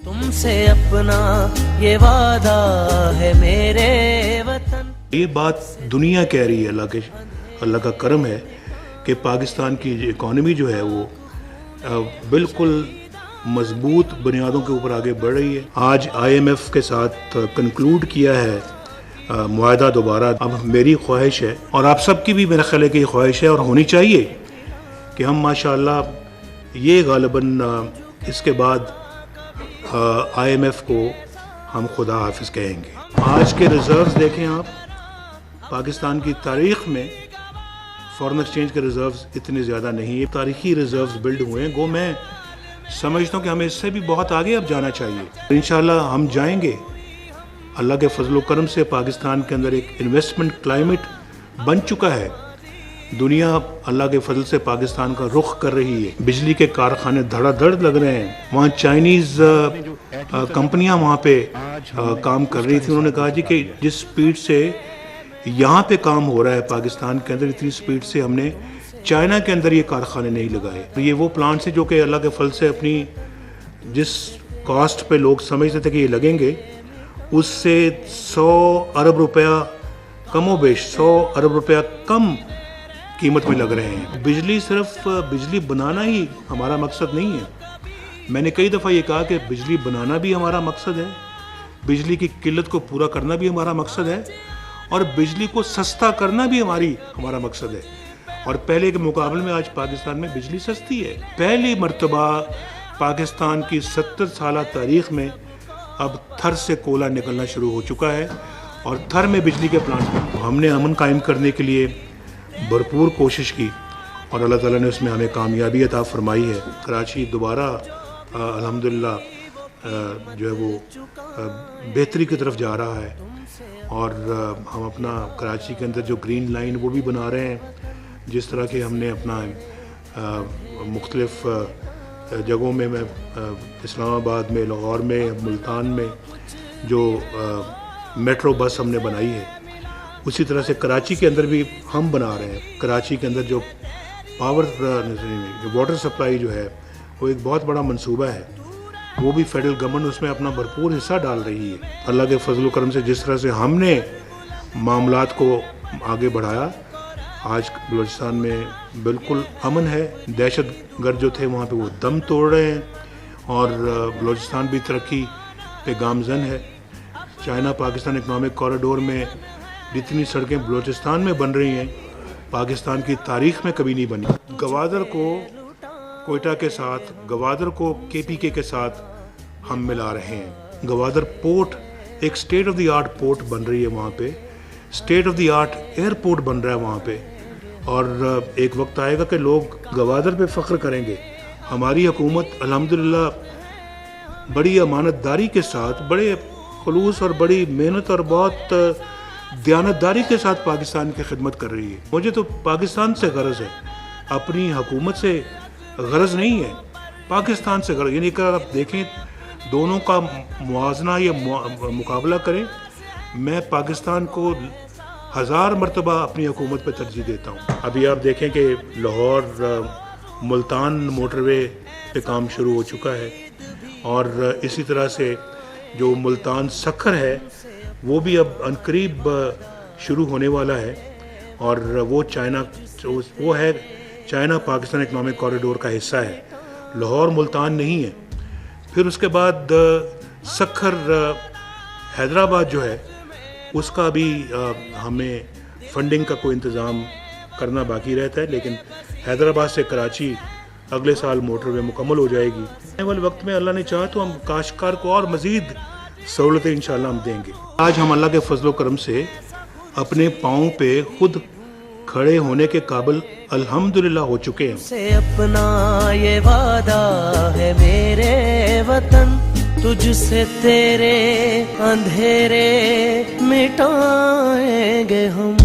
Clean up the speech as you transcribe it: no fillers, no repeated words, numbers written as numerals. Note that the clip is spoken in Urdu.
تم سے اپنا یہ وعدہ ہے میرے وطن. یہ بات دنیا کہہ رہی ہے. اللہ کا کرم ہے کہ پاکستان کی اکانومی جو ہے وہ بالکل مضبوط بنیادوں کے اوپر آگے بڑھ رہی ہے. آج IMF کے ساتھ کنکلوڈ کیا ہے معاہدہ دوبارہ. اب میری خواہش ہے اور آپ سب کی بھی میرا خیال ہے کہ یہ خواہش ہے اور ہونی چاہیے کہ ہم ماشاءاللہ یہ غالباً اس کے بعد IMF کو ہم خدا حافظ کہیں گے. آج کے ریزروز دیکھیں آپ, پاکستان کی تاریخ میں فورن ایکسچینج کے ریزروز اتنے زیادہ نہیں. تاریخی ریزروز بلڈ ہوئے ہیں. گو میں سمجھتا ہوں کہ ہمیں اس سے بھی بہت آگے اب جانا چاہیے. انشاءاللہ ہم جائیں گے. اللہ کے فضل و کرم سے پاکستان کے اندر ایک انویسٹمنٹ کلائمیٹ بن چکا ہے. دنیا اللہ کے فضل سے پاکستان کا رخ کر رہی ہے. بجلی کے کارخانے دھڑا دھڑ لگ رہے ہیں. وہاں چائنیز کمپنیاں وہاں پہ کام کر رہی تھیں. انہوں نے کہا جی کہ جس سپیڈ سے یہاں پہ کام ہو رہا ہے پاکستان کے اندر, اتنی سپیڈ سے ہم نے چائنا کے اندر یہ کارخانے نہیں لگائے. یہ وہ پلانٹس ہیں جو کہ اللہ کے فضل سے اپنی جس کاسٹ پہ لوگ سمجھتے تھے کہ یہ لگیں گے اس سے 100 ارب روپیہ کم و بیش 100 ارب روپیہ کم قیمت میں لگ رہے ہیں. بجلی صرف بجلی بنانا ہی ہمارا مقصد نہیں ہے. میں نے کئی دفعہ یہ کہا کہ بجلی بنانا بھی ہمارا مقصد ہے, بجلی کی قلت کو پورا کرنا بھی ہمارا مقصد ہے, اور بجلی کو سستا کرنا بھی ہمارا مقصد ہے. اور پہلے کے مقابلے میں آج پاکستان میں بجلی سستی ہے. پہلی مرتبہ پاکستان کی 70 سالہ تاریخ میں اب تھر سے کوئلہ نکلنا شروع ہو چکا ہے اور تھر میں بجلی کے پلانٹ. ہم نے امن قائم کرنے کے لیے بھرپور کوشش کی اور اللہ تعالیٰ نے اس میں ہمیں کامیابی عطا فرمائی ہے. کراچی دوبارہ الحمدللہ جو ہے وہ بہتری کی طرف جا رہا ہے, اور ہم اپنا کراچی کے اندر جو گرین لائن وہ بھی بنا رہے ہیں. جس طرح کہ ہم نے اپنا مختلف جگہوں میں اسلام آباد میں, لاہور میں, ملتان میں جو میٹرو بس ہم نے بنائی ہے, اسی طرح سے کراچی کے اندر بھی ہم بنا رہے ہیں. کراچی کے اندر جو واٹر سپلائی جو ہے وہ ایک بہت بڑا منصوبہ ہے, وہ بھی فیڈرل گورنمنٹ اس میں اپنا بھرپور حصہ ڈال رہی ہے. اللہ کے فضل و کرم سے جس طرح سے ہم نے معاملات کو آگے بڑھایا, آج بلوچستان میں بالکل امن ہے. دہشت گرد جو تھے وہاں پہ وہ دم توڑ رہے ہیں اور بلوچستان بھی ترقی پہ گامزن ہے. چائنا پاکستان اکنامک کوریڈور میں جتنی سڑکیں بلوچستان میں بن رہی ہیں پاکستان کی تاریخ میں کبھی نہیں بنی. گوادر کو کوئٹہ کے ساتھ, گوادر کو KPK کے ساتھ ہم ملا رہے ہیں. گوادر پورٹ ایک state of the art port بن رہی ہے وہاں پہ, state of the art airport بن رہا ہے وہاں پہ, اور ایک وقت آئے گا کہ لوگ گوادر پہ فخر کریں گے. ہماری حکومت الحمدللہ بڑی امانت داری کے ساتھ, بڑے خلوص اور بڑی محنت اور بہت دیانتداری کے ساتھ پاکستان کی خدمت کر رہی ہے. مجھے تو پاکستان سے غرض ہے, اپنی حکومت سے غرض نہیں ہے, پاکستان سے غرض. یعنی کہ آپ دیکھیں دونوں کا موازنہ یا مقابلہ کریں, میں پاکستان کو 1000 مرتبہ اپنی حکومت پہ ترجیح دیتا ہوں. ابھی آپ دیکھیں کہ لاہور ملتان موٹر وے پہ کام شروع ہو چکا ہے, اور اسی طرح سے جو ملتان سکھر ہے وہ بھی اب عنقریب شروع ہونے والا ہے, اور وہ ہے چائنا پاکستان اکنامک کوریڈور کا حصہ ہے. لاہور ملتان نہیں ہے. پھر اس کے بعد سکھر حیدرآباد جو ہے اس کا بھی ہمیں فنڈنگ کا کوئی انتظام کرنا باقی رہتا ہے, لیکن حیدرآباد سے کراچی اگلے سال موٹر وے مکمل ہو جائے گی. آنے والے وقت میں اللہ نے چاہا تو ہم کاشتکار کو اور مزید سہولتیں انشاءاللہ ہم دیں گے. آج ہم اللہ کے فضل و کرم سے اپنے پاؤں پہ خود کھڑے ہونے کے قابل الحمدللہ ہو چکے ہیں. سے اپنا یہ وعدہ ہے میرے وطن, تجھ سے تیرے اندھیرے مٹائیں گے ہم.